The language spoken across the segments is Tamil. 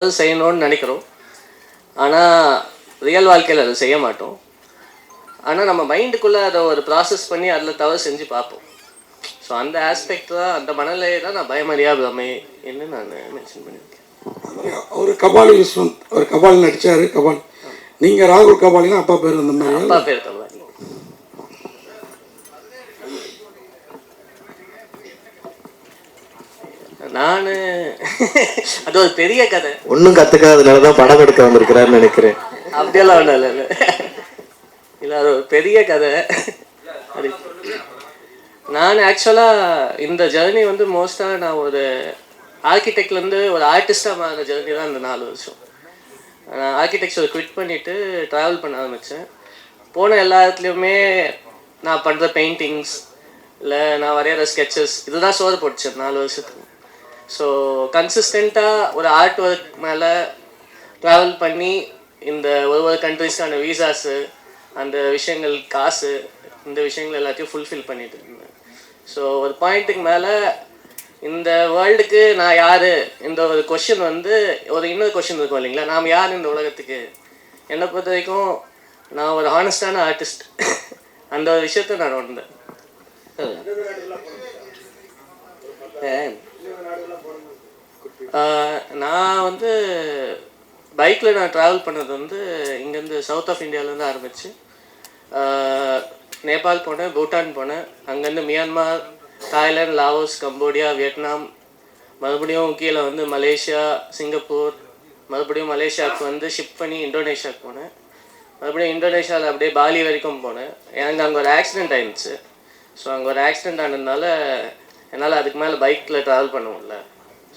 செய்யணும்னு நினைக்கிறோம். ஆனால் ரியல் வாழ்க்கையில் அதை செய்ய மாட்டோம். ஆனால் நம்ம மைண்டுக்குள்ளே அதை ஒரு ப்ராசஸ் பண்ணி அதில் தவறு செஞ்சு பார்ப்போம். ஸோ அந்த ஆஸ்பெக்ட் தான், அந்த மனநிலையை தான் நான் பயமறியா பிரமை என்று நான் மென்ஷன் பண்ணியிருக்கேன். ஒரு கபாலி விஸ்வந்த், ஒரு கபாலி நடித்தார். கபாலி நீங்கள் ராகுல் கபாலினா அப்பா பேர் அந்த மாதிரி? அப்பா பேர் கபாலி. நான் அது ஒரு பெரிய கதை, ஒன்றும் கற்றுக்காதனால தான் படம் எடுக்க வந்திருக்கிறாருன்னு நினைக்கிறேன். அப்படியெல்லாம் ஒன்றும் இல்லை இல்லை, அது ஒரு பெரிய கதை. அது நான் ஆக்சுவலாக இந்த ஜேர்னி வந்து மோஸ்ட்டாக நான் ஒரு ஆர்கிடெக்ட்லேருந்து ஒரு ஆர்டிஸ்டாக மாறின ஜேர்னி தான் இந்த 4 வருஷம். நான் ஆர்கிடெக்சர் குவிட் பண்ணிவிட்டு ட்ராவல் பண்ண ஆரம்பித்தேன். போன எல்லா இடத்துலையுமே நான் பண்ணுற பெயிண்டிங்ஸ் இல்லை நான் வரைகிற ஸ்கெச்சஸ் இதுதான் சோறு போட்டுச்சேன் 4 வருஷத்துக்கு. ஸோ கன்சிஸ்டண்ட்டாக ஒரு ஆர்ட் ஒர்க் மேலே ட்ராவல் பண்ணி இந்த ஒரு கண்ட்ரிஸ்க்கான வீசாஸு, அந்த விஷயங்கள், காசு, இந்த விஷயங்கள் எல்லாத்தையும் ஃபுல்ஃபில் பண்ணிட்டு இருந்தேன். ஸோ ஒரு பாயிண்ட்டுக்கு மேலே இந்த வேர்ல்டுக்கு நான் யார், இந்த ஒரு கொஷின் வந்து இன்னொரு கொஷின் இருக்கும் இல்லைங்களா, நாம் யார் இந்த உலகத்துக்கு. என்னை பொறுத்த வரைக்கும் நான் ஒரு ஹானஸ்டான ஆர்டிஸ்ட். அந்த ஒரு விஷயத்தை நான் உணர்ந்தேன். நான் வந்து பைக்கில் நான் ட்ராவல் பண்ணது வந்து இங்கேருந்து சவுத் ஆஃப் இந்தியாவிலேருந்து ஆரம்பித்து நேபாள் போனேன், பூட்டான் போனேன், அங்கேருந்து Myanmar, Thailand, Laos, Cambodia, Vietnam, மறுபடியும் கீழே வந்து மலேசியா, சிங்கப்பூர், மறுபடியும் மலேசியாவுக்கு வந்து ஷிப் பண்ணி இந்தோனேஷியாவுக்கு போனேன், மறுபடியும் இந்தோனேஷியாவில் அப்படியே பாலி வரைக்கும் போனேன். எனக்கு அங்கே ஒரு ஆக்சிடெண்ட் ஆயிடுச்சு. ஸோ அங்கே ஒரு ஆக்சிடெண்ட் ஆனதுனால என்னால் அதுக்கு மேலே பைக்கில் ட்ராவல் பண்ண முடியல.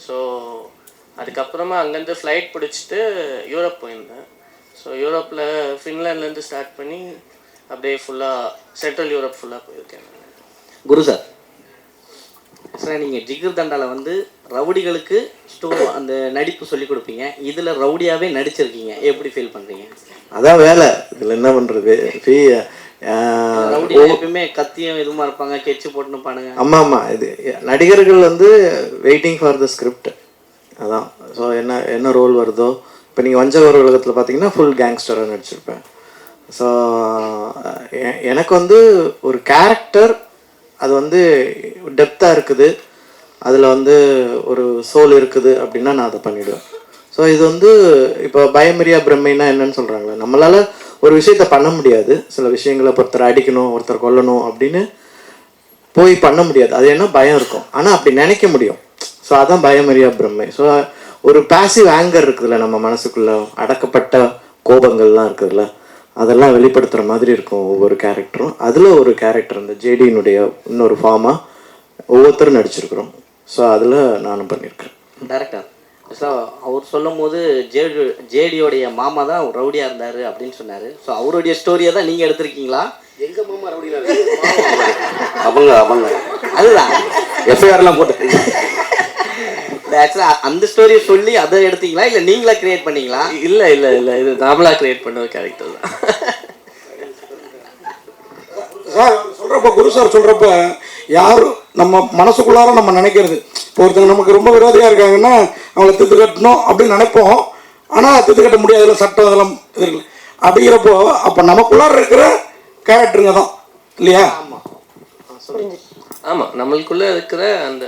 ஸோ அதுக்கப்புறமா அங்கேருந்து ஃப்ளைட் பிடிச்சிட்டு யூரோப் போயிருந்தேன். ஸோ யூரோப்பில் ஃபின்லாண்ட்லேருந்து ஸ்டார்ட் பண்ணி அப்படியே ஃபுல்லாக சென்ட்ரல் யூரோப் ஃபுல்லாக போயிருக்கேன். குரு சார், நீங்கள் ஜிகர் தண்டாவில் வந்து ரவுடிகளுக்கு அந்த நடிப்பு சொல்லி கொடுப்பீங்க, இதில் ரவுடியாகவே நடிச்சிருக்கீங்க, எப்படி ஃபீல் பண்ணுறீங்க? அதான் வேலை, இதில் என்ன பண்ணுறது. ரவுடி எப்பயுமே கத்தியும் இதுமா இருப்பாங்க, கெச்சு போட்டுன்னு பானுங்க. ஆமாம், இது நடிகர்கள் வந்து வெயிட்டிங் ஃபார் த ஸ்கிரிப்ட். அதான். ஸோ என்ன ரோல் வருதோ, இப்போ நீங்கள் வஞ்சகர் உலகத்தில் பார்த்தீங்கன்னா ஃபுல் கேங்ஸ்டராக நடிச்சிருப்பேன். ஸோ எனக்கு வந்து ஒரு கேரக்டர் அது வந்து டெப்த்தாக இருக்குது, அதில் வந்து ஒரு சோல் இருக்குது அப்படின்னா நான் அதை பண்ணிவிடுவேன். ஸோ இது வந்து இப்போ பயமறியா பிரம்மைனா என்னன்னு சொல்கிறாங்களே, நம்மளால் ஒரு விஷயத்த பண்ண முடியாது. சில விஷயங்களை ஒருத்தர் அடிக்கணும், ஒருத்தர் கொல்லணும் அப்படின்னு போய் பண்ண முடியாது. அது என்ன பயம் இருக்கும், ஆனால் அப்படி நினைக்க முடியும். ஸோ அதான் பயமறியா பிரம்மை. ஸோ ஒரு பேசிவ் ஆங்கர் இருக்குதுல்ல, நம்ம மனசுக்குள்ளே அடக்கப்பட்ட கோபங்கள்லாம் இருக்குதுல்ல, அதெல்லாம் வெளிப்படுத்துகிற மாதிரி இருக்கும் ஒவ்வொரு கேரக்டரும். அதில் ஒரு கேரக்டர் இந்த ஜேடியினுடைய இன்னொரு ஃபார்மாக ஒவ்வொருத்தரும் நடிச்சிருக்கிறோம். ஸோ அதில் நானும் பண்ணியிருக்கேன். டேரக்டர் சார் அவர் சொல்லும் போது ஜேடியோடைய மாமா தான் ரவுடியாக இருந்தார் அப்படின்னு சொன்னார். ஸோ அவருடைய ஸ்டோரியை தான் நீங்கள் எடுத்திருக்கீங்களா? எங்கள் மாமா ரவுடியாக அவங்க அதுதான் எஃப்ஐஆர்லாம் போட்டு ஆக்சுவலாக அந்த ஸ்டோரியை சொல்லி அதை எடுத்தீங்களா, இல்லை நீங்களா கிரியேட் பண்ணீங்களா? இல்லை, இது நாமளாக கிரியேட் பண்ண ஒரு கேரக்டர் தான். சார் சொல்கிறப்ப, குரு சார் சொல்கிறப்ப, யாரும் நம்ம மனசுக்குள்ளார நம்ம நினைக்கிறது, இப்போ ஒருத்தங்க நமக்கு ரொம்ப விரோதியாக இருக்காங்கன்னா அவங்கள திட்டு கட்டணும் அப்படின்னு நினைப்போம். ஆனால் திட்டு கட்ட முடியாதுல, சட்டம் அதெல்லாம் இருக்கு. அப்படிங்கிறப்போ அப்போ நமக்குள்ளார இருக்கிற கேரக்டருங்க தான் இல்லையா? ஆமாம், நம்மளுக்குள்ளே இருக்கிற அந்த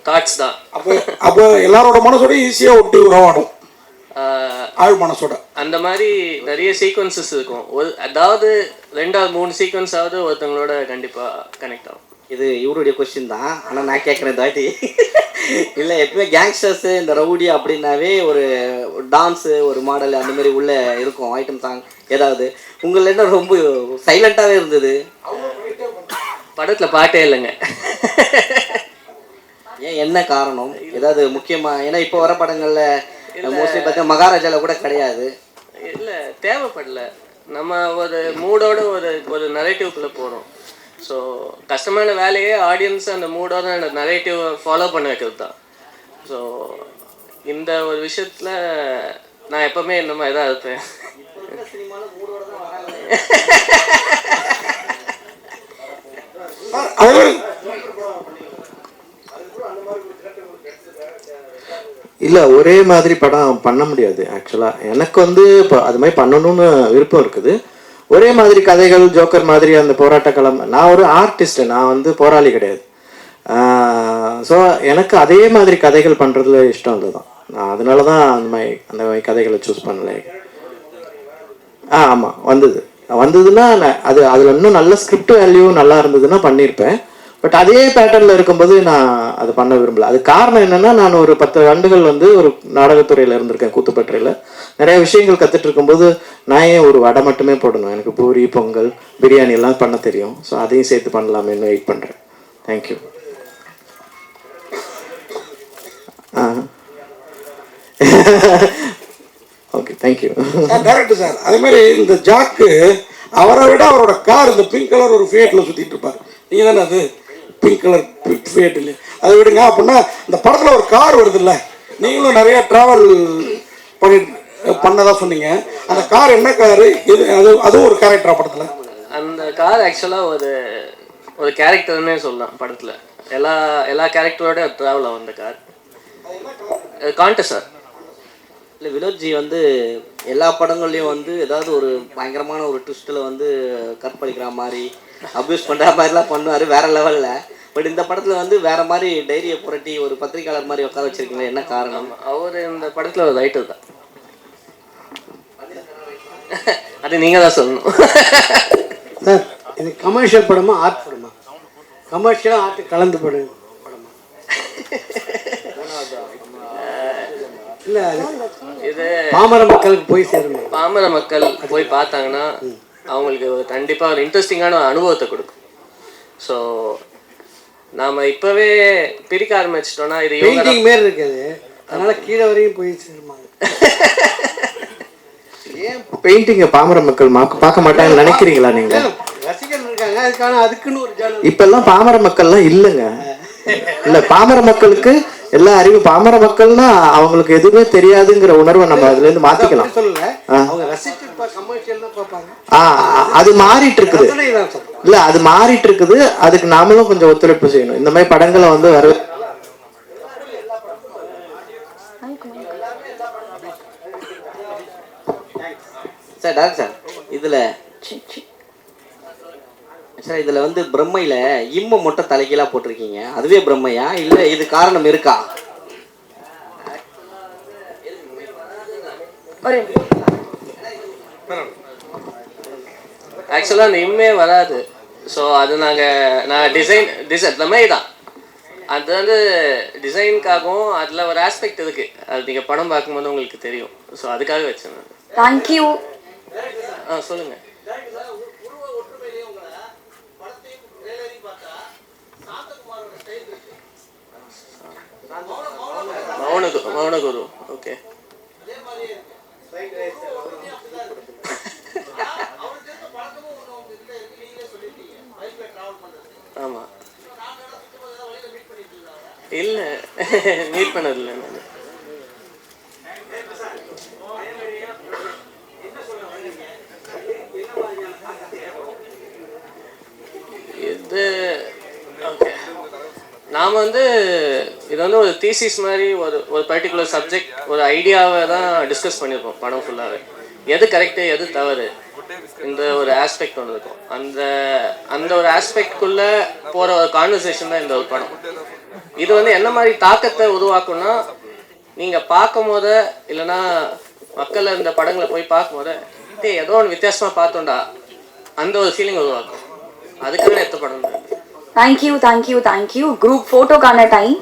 தாட்ஸ் தான். அப்போ எல்லாரோட மனசோட ஈஸியாக ஒட்டி உறவாடும், ஆழ் மனசோட. அந்த மாதிரி நிறைய சீக்வன்சஸ் இருக்கும். அதாவது 2-3 சீக்வன்ஸாவது ஒருத்தவங்களோட கண்டிப்பாக கனெக்ட் ஆகும். இது இவருடைய கொஸ்டின் தான், ஆனால் நான் கேட்குறேன் தாட்டி. இல்லை, எப்பவுமே கேங்ஸ்டர்ஸு இந்த ரவுடி அப்படின்னாவே ஒரு டான்ஸு, ஒரு மாடல் அந்த மாதிரி உள்ள இருக்கும் ஐட்டம் சாங் ஏதாவது. உங்களில் என்ன ரொம்ப சைலண்ட்டாகவே இருந்தது? படத்தில் பாட்டே இல்லைங்க. ஏன், என்ன காரணம்? ஏதாவது முக்கியமாக? ஏன்னா இப்போ வர படங்களில் மோஸ்ட்லி பார்த்தா மகாராஜாவில் கூட கிடையாது. இல்லை, தேவைப்படல. நம்ம ஒரு மூடோட ஒரு நரேட்டிவ்க்குள்ளே போகிறோம். ஸோ கஷ்டமான வேலையே ஆடியன்ஸ் அந்த மூடோட அந்த நரேட்டிவ் ஃபாலோ பண்ண வைக்கிறது தான். ஸோ இந்த ஒரு விஷயத்தில் நான் எப்போவுமே இந்த மாதிரி தான் இருப்பேன். இல்லை ஒரே மாதிரி படம் பண்ண முடியாது ஆக்சுவலாக. எனக்கு வந்து இப்போ அது மாதிரி பண்ணணும்னு விருப்பம் இருக்குது. ஒரே மாதிரி கதைகள் ஜோக்கர் மாதிரி அந்த போராட்ட களம், நான் ஒரு ஆர்டிஸ்ட், நான் வந்து போராளி கிடையாது. ஸோ எனக்கு அதே மாதிரி கதைகள் பண்ணுறதுல இஷ்டம் இல்லை தான். நான் அதனால தான் அந்த மாதிரி கதைகளை சூஸ் பண்ணல. ஆமாம் வந்ததுன்னா அது அதில் இன்னும் நல்ல ஸ்கிரிப்ட் வேல்யூ நல்லா இருந்ததுன்னா பண்ணியிருப்பேன். பட் அதே பேட்டர்னில் இருக்கும்போது நான் அதை பண்ண விரும்பல. அது காரணம் என்னென்னா, நான் ஒரு 10 ஆண்டுகள் வந்து ஒரு நாடகத்துறையில் இருந்திருக்கேன், கூத்துப்பற்றையில். நிறைய விஷயங்கள் கற்றுட்டு இருக்கும்போது நான் ஏன் ஒரு வடை மட்டுமே போடணும், எனக்கு பூரி பொங்கல் பிரியாணி எல்லாம் பண்ண தெரியும். ஸோ அதையும் சேர்த்து பண்ணலாமேன்னு வெயிட் பண்ணுறேன். Thank you. Okay thank you. Director sir, அதே மாதிரி இந்த ஜாக்கு அவரை விட அவரோட கார் இந்த பிங்க் கலர் ஒரு ஃபியேட்டில் சுற்றிட்டு இருப்பார். நீங்கள் தானே அது பிங்க் கலர் ஃபியேட் இல்லையா? அதை விடுங்க. அப்படின்னா இந்த படத்தில் ஒரு கார் வருது இல்லை, நீங்களும் நிறைய ட்ராவல் பண்ணதா சொன்னீங்க. அந்த கார் என்ன காரு? இது அதுவும் ஒரு கேரக்டரா படத்தில்? அந்த கார் ஆக்சுவலாக ஒரு கேரக்டர்னே சொல்லலாம் படத்தில். எல்லா கேரக்டரோட ட்ராவல் ஆகும் அந்த கார். Contest sir. இல்லை, வினோத்ஜி வந்து எல்லா படங்கள்லையும் வந்து ஏதாவது ஒரு பயங்கரமான ஒரு ட்விஸ்ட்டில் வந்து கற்பழிக்கிற மாதிரி அப்யூஸ் பண்ணுற மாதிரிலாம் பண்ணுவார் வேற லெவலில். பட் இந்த படத்தில் வந்து வேற மாதிரி டைரியை புரட்டி ஒரு பத்திரிக்கையாளர் மாதிரி உட்கார வச்சிருக்கீங்களா, என்ன காரணம்? அவர் இந்த படத்தில் ஒரு ரைட்டர் தான். அது நீங்கள் தான் சொல்லணும். சார், இது கமர்ஷியல் படமா ஆர்ட் படமா? கமர்ஷியலாக ஆர்ட் கலந்து படமா? இல்லை, இது பாமர மக்களுக்கு போய் சேரணும். பாமர மக்கள் போய் பார்த்தாங்கன்னா அவங்களுக்கு கண்டிப்பாக ஒரு இன்ட்ரெஸ்டிங்கான அனுபவத்தை கொடுக்கும். ஸோ நாம் இப்போவே பிரிக்க ஆரம்பிச்சிட்டோன்னா இது பெயிண்டிங் மாரி இருக்குது, அதனால கீழே வரையும் போய் சேருமா? ஏன் பெயிண்டிங்கை பாமர மக்கள் பார்க்க மாட்டாங்கன்னு நினைக்கிறீங்களா நீங்கள்? ரசிகர்கள் இருக்காங்க, அதுக்குன்னு ஒரு ஜானல். இப்பெல்லாம் பாமர மக்கள்லாம் இல்லைங்க. இல்லை, பாமர மக்களுக்கு எல்லா அறிவு, பாமர மக்கள்னா அவங்களுக்கு எதுவுமே தெரியாதுங்கிற உணர்வை நம்ம அதுல இருந்து மாத்திக்கலாம். அது மாறிட்டு இருக்குது. இல்ல, அது மாறிட்டு இருக்குது. அதுக்கு நாமளும் கொஞ்சம் ஒத்துழைப்பு செய்யணும். இந்த மாதிரி படங்களை வந்து வர சார். டாக்டர் சார், இதில் வந்து பிரம்மையில் இம்மை மட்டும் தலைகீழாக போட்டிருக்கீங்க, அதுவே பிரம்மையா இல்லை இது காரணம் இருக்கா? ஆக்சுவலாக அந்த இம்மே வராது. ஸோ அது நான் டிசைன் இந்த மாதிரி தான். அது வந்து டிசைனுக்காகவும் அதில் ஒரு ஆஸ்பெக்ட் இருக்கு, அது நீங்கள் படம் பார்க்கும்போது உங்களுக்கு தெரியும். ஸோ அதுக்காக வச்சேன் நான். தேங்க்யூ. சொல்லுங்க. மௌனகுரு. ஓகே. ஆமா, இல்லை மீட் பண்ணதில்லை நான். இது ஓகே. நாம் வந்து இது வந்து ஒரு தீசிஸ் மாதிரி ஒரு பர்டிகுலர் சப்ஜெக்ட், ஒரு ஐடியாவை தான் டிஸ்கஸ் பண்ணியிருக்கோம் படம் ஃபுல்லாகவே. எது கரெக்டு எது தவறு, இந்த ஒரு ஆஸ்பெக்ட் ஒன்று இருக்கும். அந்த ஒரு ஆஸ்பெக்ட்குள்ளே போகிற ஒரு கான்வர்சேஷன் தான் இந்த ஒரு படம். இது வந்து என்ன மாதிரி தாக்கத்தை உருவாக்கும்னா, நீங்கள் பார்க்கும் போது இல்லைன்னா மக்கள் இந்த படங்களை போய் பார்க்கும் போது ஏதோ ஒன்று வித்தியாசமாக பார்த்தோண்டா அந்த ஒரு ஃபீலிங் உருவாக்கும். அதுக்காக எடுத்த படம். தேங்க்யூ. குரூப் ஃபோட்டோக்கான டைம்.